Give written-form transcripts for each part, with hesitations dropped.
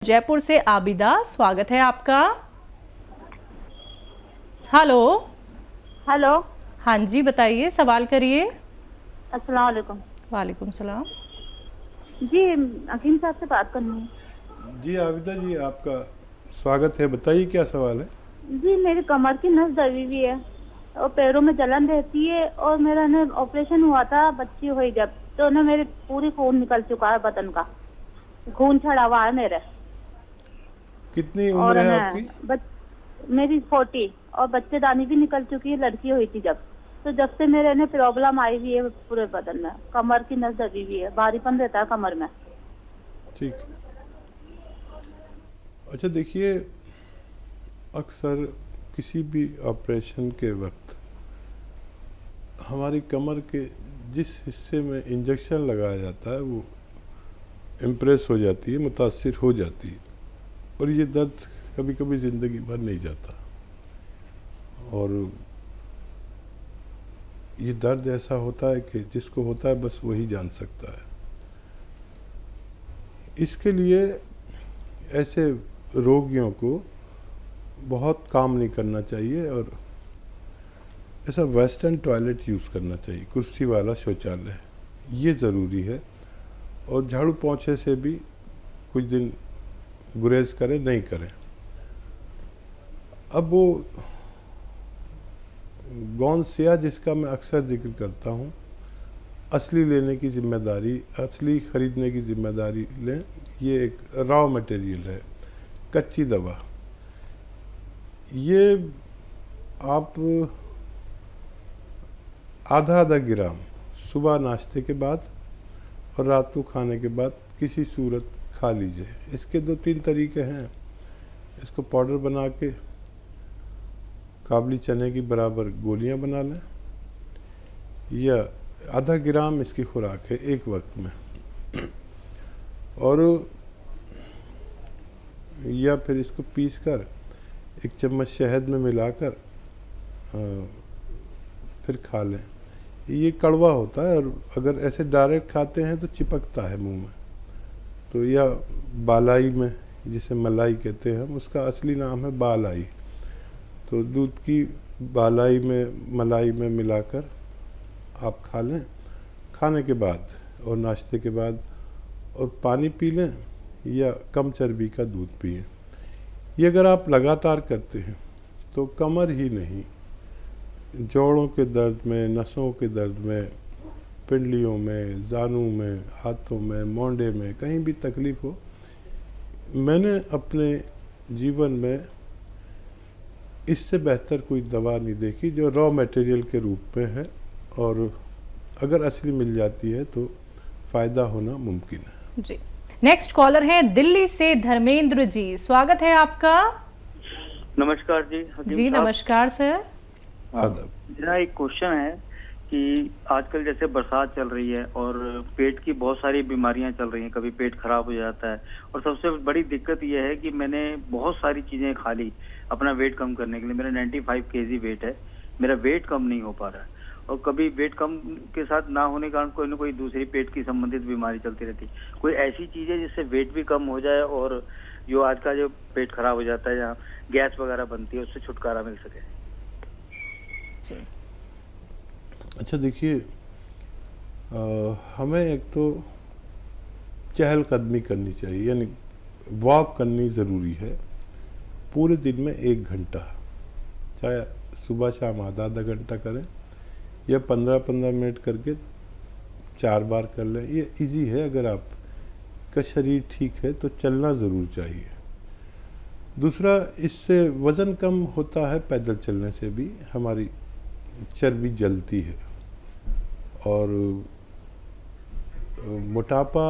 जयपुर से आबिदा, स्वागत है आपका। हेलो। हेलो। हाँ जी, बताइए, सवाल करिए। अस्सलाम वालेकुम। वालेकुम सलाम। जी, हकीम साहब से बात करनी है। जी आबिदा जी, आपका स्वागत है। बताइए क्या सवाल है। जी, मेरी कमर की नस दबी हुई है और पैरों में जलन रहती है और मेरा ना ऑपरेशन हुआ था बच्ची हुई जब, तो ना मेरे पूरी खून निकल चुका है, बदन का खून छड़ा हुआ है मेरे। कितनी उम्र और है ना आपकी। मेरी 40 और बच्चेदानी भी निकल चुकी है, लड़की हुई थी जब। तो जब से मेरे ने प्रॉब्लम आई हुई है पूरे बदन में, कमर की नस दबी हुई है, भारीपन रहता है कमर में। ठीक। अच्छा देखिए, अक्सर किसी भी ऑपरेशन के वक्त हमारी कमर के जिस हिस्से में इंजेक्शन लगाया जाता है वो इम्प्रेस हो जाती है, मुतासिर हो जाती है, और ये दर्द कभी कभी ज़िंदगी भर नहीं जाता। और ये दर्द ऐसा होता है कि जिसको होता है बस वही जान सकता है। इसके लिए ऐसे रोगियों को बहुत काम नहीं करना चाहिए और ऐसा वेस्टर्न टॉयलेट यूज़ करना चाहिए, कुर्सी वाला शौचालय, ये ज़रूरी है। और झाड़ू पोंछे से भी कुछ दिन गुरेज करें, नहीं करें। अब वो गौन सिया जिसका मैं अक्सर जिक्र करता हूँ, असली लेने की जिम्मेदारी, असली ख़रीदने की जिम्मेदारी लें। ये एक रॉ मटेरियल है, कच्ची दवा। ये आप आधा आधा ग्राम सुबह नाश्ते के बाद और रात को खाने के बाद किसी सूरत खा लीजिए। इसके 2-3 तरीके हैं। इसको पाउडर बना के काबली चने की बराबर गोलियां बना लें, या आधा ग्राम इसकी खुराक है एक वक्त में। और या फिर इसको पीसकर 1 चम्मच शहद में मिलाकर फिर खा लें। ये कड़वा होता है और अगर ऐसे डायरेक्ट खाते हैं तो चिपकता है मुंह में। तो या बालाई में, जिसे मलाई कहते हैं हम, उसका असली नाम है बालाई। तो दूध की बालाई में मलाई में मिलाकर आप खा लें खाने के बाद और नाश्ते के बाद, और पानी पी लें या कम चर्बी का दूध पिएं। ये अगर आप लगातार करते हैं तो कमर ही नहीं, जोड़ों के दर्द में, नसों के दर्द में, पिंडलियों में, जानू में, हाथों में, मोंडे में, कहीं भी तकलीफ़ हो। मैंने अपने जीवन में इससे बेहतर कोई दवा नहीं देखी जो रॉ मटेरियल के रूप में है, और अगर असली मिल जाती है तो फ़ायदा होना मुमकिन है। जी, नेक्स्ट कॉलर है दिल्ली से धर्मेंद्र जी, स्वागत है आपका। नमस्कार जी हकीम जी साहब। नमस्कार सर। आदाब। मेरा एक क्वेश्चन है कि आजकल जैसे बरसात चल रही है और पेट की बहुत सारी बीमारियां चल रही हैं, कभी पेट खराब हो जाता है, और सबसे बड़ी दिक्कत यह है कि मैंने बहुत सारी चीजें खा ली अपना वेट कम करने के लिए। मेरा 95 केजी वेट है, मेरा वेट कम नहीं हो पा रहा है, और कभी वेट कम के साथ ना होने के कारण कोई ना कोई दूसरी पेट की संबंधित बीमारी चलती रहती है। कोई ऐसी चीज है जिससे वेट भी कम हो जाए और जो आज का जो पेट खराब हो जाता है, जहाँ गैस वगैरह बनती है, उससे छुटकारा मिल सके। अच्छा देखिए, हमें एक तो चहलकदमी करनी चाहिए, यानी वॉक करनी ज़रूरी है पूरे दिन में 1 घंटा, चाहे सुबह शाम आधा आधा घंटा करें या 15-15 मिनट करके 4 बार कर लें। ये इजी है। अगर आपका शरीर ठीक है तो चलना ज़रूर चाहिए। दूसरा, इससे वज़न कम होता है, पैदल चलने से भी हमारी चर्बी जलती है। और मोटापा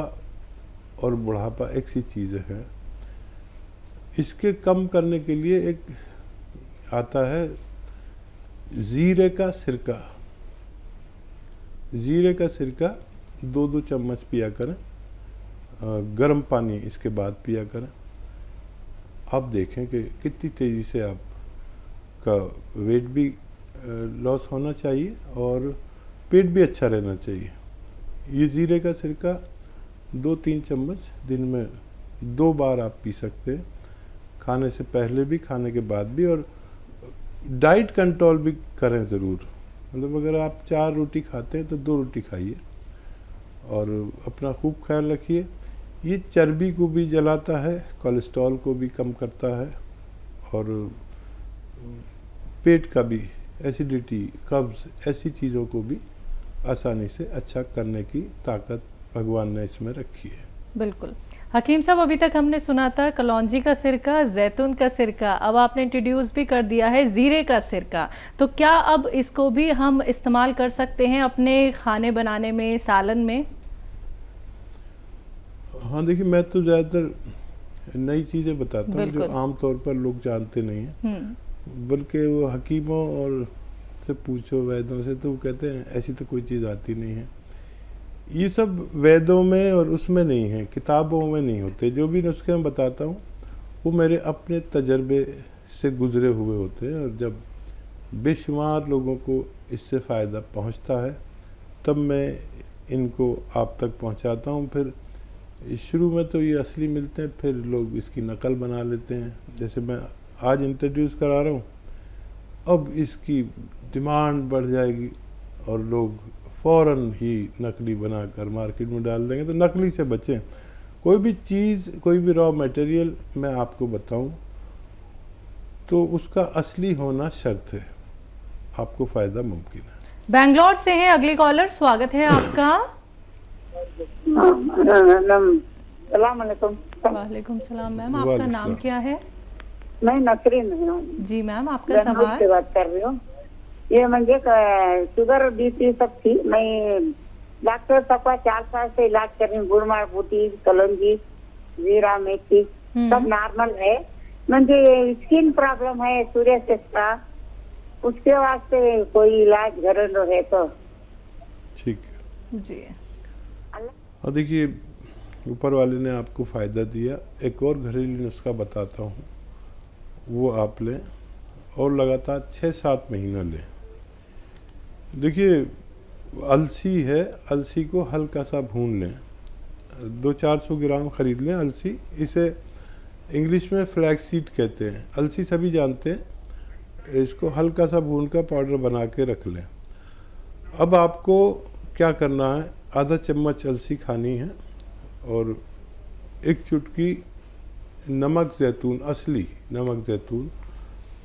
और बुढ़ापा एक सी चीज़ें हैं। इसके कम करने के लिए एक आता है ज़ीरे का सिरका। ज़ीरे का सिरका 2-2 चम्मच पिया करें, गर्म पानी इसके बाद पिया करें। आप देखें कि कितनी तेज़ी से आपका वेट भी लॉस होना चाहिए और पेट भी अच्छा रहना चाहिए। ये ज़ीरे का सिरका 2-3 चम्मच दिन में 2 बार आप पी सकते हैं, खाने से पहले भी, खाने के बाद भी। और डाइट कंट्रोल भी करें ज़रूर, मतलब अगर आप 4 रोटी खाते हैं तो 2 रोटी खाइए और अपना खूब ख्याल रखिए। ये चर्बी को भी जलाता है, कोलेस्ट्रॉल को भी कम करता है और पेट का भी, एसिडिटी, कब्ज़, ऐसी चीज़ों को भी आसानी से अच्छा करने की ताकत भगवान ने इसमें रखी है। बिल्कुल। हकीम साहब, अभी तक हमने सुना था कलौंजी का सिरका, जैतून का सिरका, अब आपने इंट्रोड्यूस भी कर दिया है ज़ीरे का सिरका। तो क्या अब इसको भी हम इस्तेमाल कर सकते हैं अपने खाने बनाने में, सालन में? हाँ देखिए, मैं तो ज़्यादातर नई चीज़ें बताता हूँ जो आम तौर पर लोग जानते नहीं हैं, बल्कि वो हकीमों और से पूछो, वैद्यों से, तो वो कहते हैं ऐसी तो कोई चीज़ आती नहीं है। ये सब वेदों में और उसमें नहीं है, किताबों में नहीं होते। जो भी नुस्खे मैं बताता हूँ वो मेरे अपने तजर्बे से गुजरे हुए होते हैं, और जब बेशुमार लोगों को इससे फ़ायदा पहुँचता है तब मैं इनको आप तक पहुँचाता हूँ। फिर शुरू में तो ये असली मिलते हैं, फिर लोग इसकी नकल बना लेते हैं। जैसे मैं आज इंट्रोड्यूस करा रहा हूँ, अब इसकी डिमांड बढ़ जाएगी और लोग फ़ौरन ही नकली बनाकर मार्केट में डाल देंगे। तो नकली से बचें। कोई भी चीज़, कोई भी रॉ मटेरियल मैं आपको बताऊं तो उसका असली होना शर्त है, आपको फ़ायदा मुमकिन है। बैंगलोर से है अगली कॉलर, स्वागत है आपका। वालेकुम सलाम मैम, आपका नाम क्या है? मैं नसरीन हूँ जी मैम, आपका लखनऊ सवाल। से बात कर रही हूँ। ये मुझे शुगर बीपी सब थी, मैं डॉक्टर साहब का 4 साल से इलाज कर रही हूँ। गुड़मार बूटी, कलौंजी, जीरा, मेथी सब नॉर्मल है। मुझे स्किन प्रॉब्लम है, सूर्यास्थित का, उसके वास्ते कोई इलाज घरेलू है तो? ठीक है जी। और देखिए, ऊपर वाले ने आपको फ़ायदा दिया। एक और घरेलू नुस्खा बताता हूँ, वो आप लें और लगातार 6-7 महीना लें। देखिए, अलसी है, अलसी को हल्का सा भून लें, 200-400 ग्राम ख़रीद लें अलसी। इसे इंग्लिश में फ्लैक्स सीड कहते हैं, अलसी सभी जानते हैं। इसको हल्का सा भून कर पाउडर बना के रख लें। अब आपको क्या करना है, आधा चम्मच अलसी खानी है और 1 चुटकी नमक ज़ैतून, असली नमक ज़ैतून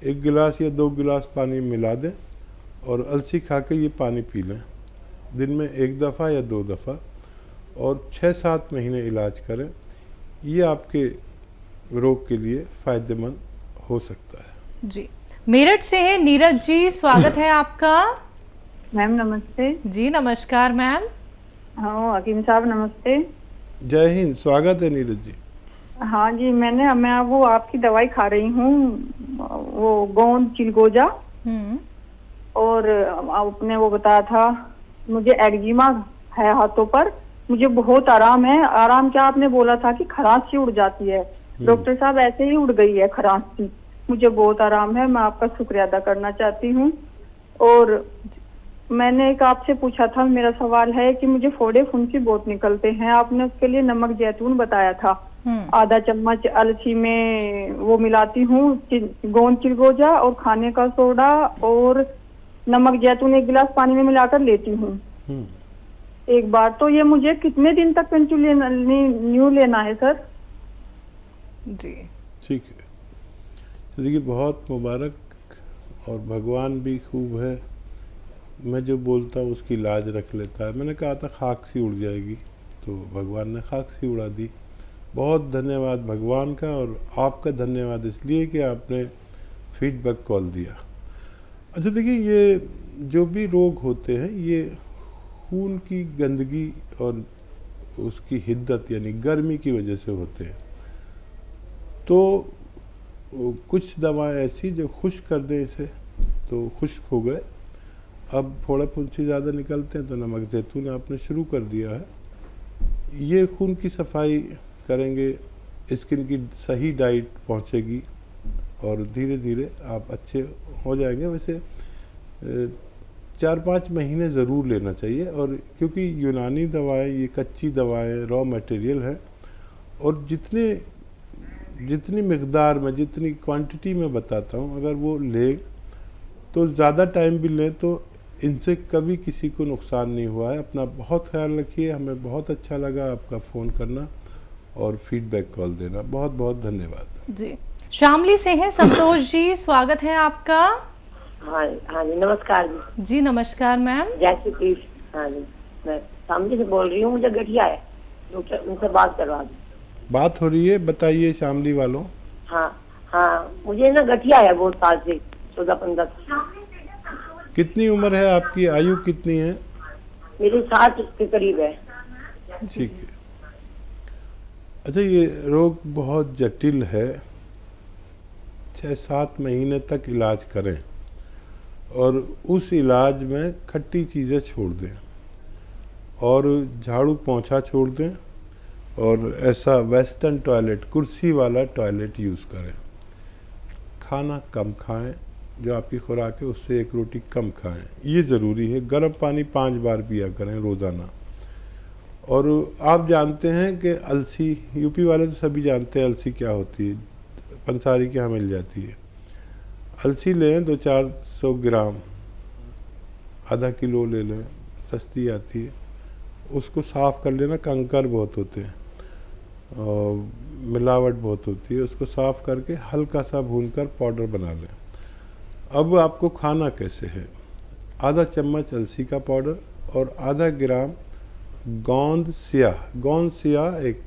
1 गिलास या 2 गिलास पानी में मिला दें और अलसी खा के ये पानी पी लें, दिन में 1 दफ़ा या 2 दफ़ा, और 6-7 महीने इलाज करें। ये आपके रोग के लिए फ़ायदेमंद हो सकता है। जी। मेरठ से है नीरज जी, स्वागत है आपका। मैम नमस्ते। जी नमस्कार मैम। हाँ हकीम साहब नमस्ते। जय हिंद, स्वागत है नीरज जी। हाँ जी, मैं वो आपकी दवाई खा रही हूँ, वो गोंद चिलगोजा, और आपने वो बताया था मुझे एक्जिमा है हाथों पर, मुझे बहुत आराम है। आराम क्या, आपने बोला था कि खरांसी उड़ जाती है, डॉक्टर साहब ऐसे ही उड़ गई है खरांसी, मुझे बहुत आराम है। मैं आपका शुक्रिया अदा करना चाहती हूँ। और मैंने एक आपसे पूछा था, मेरा सवाल है कि मुझे फोड़े फुंसी बहुत निकलते हैं, आपने उसके लिए नमक जैतून बताया था, आधा चम्मच अलसी में वो मिलाती हूँ, गोंद चिलगोजा और खाने का सोडा और नमक जैतून 1 गिलास पानी में मिलाकर लेती हूँ एक बार। तो ये मुझे कितने दिन तक कंटिन्यू लेना है सर? जी ठीक है, तो देखिए बहुत मुबारक, और भगवान भी खूब है, मैं जो बोलता हूँ उसकी लाज रख लेता है। मैंने कहा था खाक सी उड़ जाएगी, तो भगवान ने खाक सी उड़ा दी। बहुत धन्यवाद भगवान का, और आपका धन्यवाद इसलिए कि आपने फीडबैक कॉल दिया। अच्छा देखिए, ये जो भी रोग होते हैं ये खून की गंदगी और उसकी हिद्दत यानी गर्मी की वजह से होते हैं। तो कुछ दवाएं ऐसी जो खुश्क कर दें इसे, तो खुश्क हो गए। अब फोड़ा फुंसी ज़्यादा निकलते हैं तो नमक जैतून आपने शुरू कर दिया है, ये खून की सफाई करेंगे, स्किन की सही डाइट पहुंचेगी और धीरे धीरे आप अच्छे हो जाएंगे। वैसे 4-5 महीने ज़रूर लेना चाहिए, और क्योंकि यूनानी दवाएं ये कच्ची दवाएं रॉ मटेरियल है, और जितनी मिकदार में, जितनी क्वांटिटी में बताता हूँ, अगर वो लें तो ज़्यादा टाइम भी लें तो इनसे कभी किसी को नुकसान नहीं हुआ है। अपना बहुत ख्याल रखिए। हमें बहुत अच्छा लगा आपका फ़ोन करना और फीडबैक कॉल देना। बहुत बहुत धन्यवाद जी। शामली से हैं संतोष जी, स्वागत है आपका। हाँ हाँ जी, नमस्कार जी। जी नमस्कार मैम। जय श्री कृष्ण। हाँ जी, मैं शामली से बोल रही हूँ, मुझे गठिया है, उनसे बात करवा दी। बात हो रही है, बताइए शामली वालों। हाँ हाँ, मुझे ना गठिया है बहुत साल से, 14-15। कितनी उम्र है आपकी, आयु कितनी है? मेरी 60 के करीब है। ठीक है। अच्छा, ये रोग बहुत जटिल है। 6-7 महीने तक इलाज करें और उस इलाज में खट्टी चीज़ें छोड़ दें और झाड़ू पोंछा छोड़ दें और ऐसा वेस्टर्न टॉयलेट, कुर्सी वाला टॉयलेट यूज़ करें। खाना कम खाएं, जो आपकी खुराक है उससे 1 रोटी कम खाएं, ये ज़रूरी है। गर्म पानी 5 बार पिया करें रोज़ाना। और आप जानते हैं कि अलसी, यूपी वाले तो सभी जानते हैं अलसी क्या होती है, पंसारी के यहाँ मिल जाती है। अलसी लें 200-400 ग्राम, आधा किलो ले लें, सस्ती आती है। उसको साफ़ कर लेना, कंकर बहुत होते हैं और मिलावट बहुत होती है। उसको साफ़ करके हल्का सा भूनकर पाउडर बना लें। अब आपको खाना कैसे है, आधा चम्मच अलसी का पाउडर और आधा ग्राम गोंद स्याह एक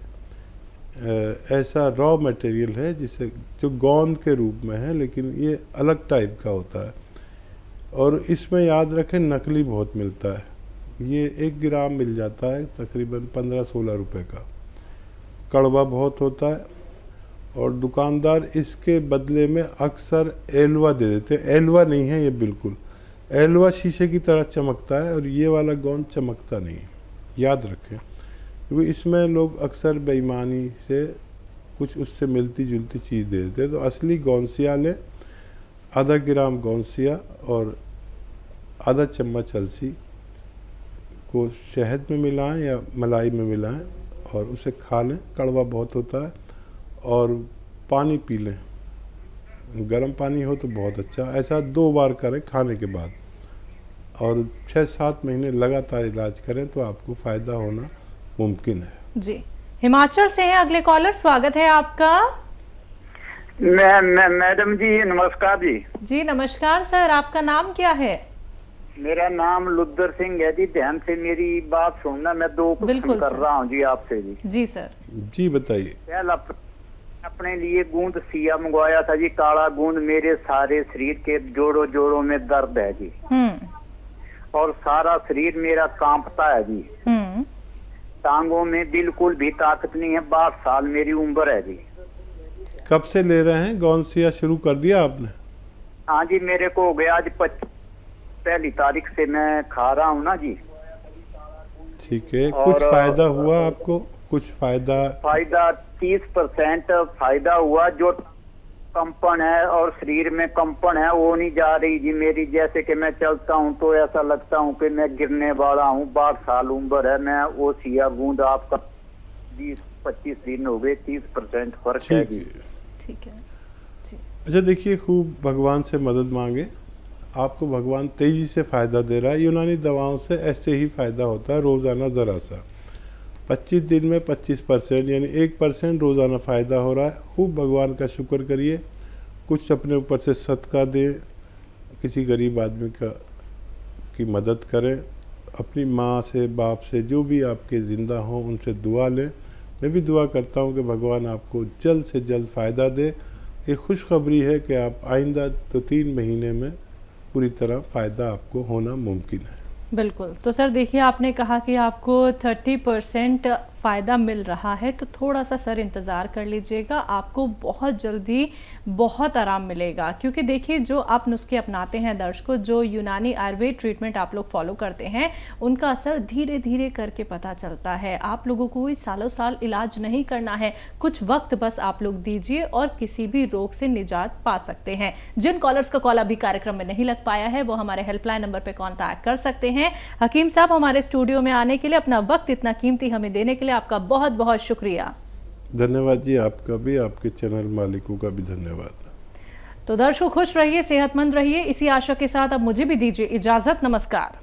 ऐसा रॉ मटेरियल है जिसे, जो गोंद के रूप में है लेकिन ये अलग टाइप का होता है। और इसमें याद रखें नकली बहुत मिलता है। ये 1 ग्राम मिल जाता है तकरीबन 15-16 रुपए का। कड़वा बहुत होता है और दुकानदार इसके बदले में अक्सर एलवा दे देते हैं। एलवा नहीं है ये बिल्कुल, एलवा शीशे की तरह चमकता है और ये वाला गोंद चमकता नहीं है, याद रखें। क्योंकि इसमें लोग अक्सर बेईमानी से कुछ उससे मिलती जुलती चीज़ दे देते हैं। तो असली गोंसिया लें, आधा ग्राम गोंसिया और आधा चम्मच अलसी को शहद में मिलाएं या मलाई में मिलाएं और उसे खा लें। कड़वा बहुत होता है। और पानी पी लें, गर्म पानी हो तो बहुत अच्छा। ऐसा 2 बार करें खाने के बाद और 6-7 महीने लगातार इलाज करें तो आपको फ़ायदा होना मुमकिन है। जी। हिमाचल से हैं अगले कॉलर, स्वागत है आपका। मैडम जी नमस्कार जी। जी नमस्कार सर, आपका नाम क्या है? मेरा नाम लुद्दर सिंह है जी। ध्यान से मेरी बात सुनना, मैं 2 क्वेश्चन कर रहा हूँ जी आपसे जी। जी सर। जी बताइए। पहला, अपने लिए गूंद सिया मंगवाया था जी, काला गूंद। मेरे सारे शरीर के जोड़ों में दर्द है जी और सारा शरीर मेरा कांपता है जी। टांगों में बिल्कुल भी ताकत नहीं है। 62 साल मेरी उम्र है जी। कब से ले रहे हैं? गोंसिया शुरू कर दिया आपने? हाँ जी, मेरे को हो गया आज 1 तारीख से मैं खा रहा हूँ ना जी। ठीक है। कुछ फायदा हुआ आपको? कुछ फायदा 30% फायदा हुआ। जो कंपन है और शरीर में कंपन है वो नहीं जा रही जी मेरी। जैसे कि मैं चलता हूँ तो ऐसा लगता हूँ कि मैं गिरने वाला हूँ। 62 साल उम्र है। मैं वो सिया गूंद आपका 20-25 दिन हो गए, 30% फर्क है जी। ठीक है जी। अच्छा देखिए, खूब भगवान से मदद मांगे। आपको भगवान तेजी से फ़ायदा दे रहा है। यूनानी दवाओं से ऐसे ही फ़ायदा होता है, रोज़ाना ज़रा सा। 25 दिन में 25% यानी 1% रोज़ाना फ़ायदा हो रहा है। खूब भगवान का शुक्र करिए। कुछ अपने ऊपर से सदका दें, किसी गरीब आदमी की मदद करें। अपनी माँ से, बाप से, जो भी आपके ज़िंदा हों उनसे दुआ लें। मैं भी दुआ करता हूँ कि भगवान आपको जल्द से जल्द फ़ायदा दे। ये खुशखबरी है कि आप आइंदा 2-3 महीने में पूरी तरह फ़ायदा आपको होना मुमकिन है। बिल्कुल। तो सर देखिए, आपने कहा कि आपको 30% फ़ायदा मिल रहा है, तो थोड़ा सा सर इंतज़ार कर लीजिएगा। आपको बहुत जल्दी बहुत आराम मिलेगा। क्योंकि देखिए, जो आप नुस्खे अपनाते हैं दर्शकों, जो यूनानी आयुर्वेद ट्रीटमेंट आप लोग फॉलो करते हैं, उनका असर धीरे धीरे करके पता चलता है। आप लोगों को कोई सालों साल इलाज नहीं करना है, कुछ वक्त बस आप लोग दीजिए और किसी भी रोग से निजात पा सकते हैं। जिन कॉलर्स का कॉल अभी कार्यक्रम में नहीं लग पाया है वो हमारे हेल्पलाइन नंबर पर कॉन्टैक्ट कर सकते हैं। हकीम साहब, हमारे स्टूडियो में आने के लिए, अपना वक्त इतना कीमती हमें देने के लिए आपका बहुत बहुत शुक्रिया। धन्यवाद जी, आपका भी, आपके चैनल मालिकों का भी धन्यवाद। तो दर्शकों खुश रहिए, सेहतमंद रहिए, इसी आशा के साथ अब मुझे भी दीजिए इजाजत। नमस्कार।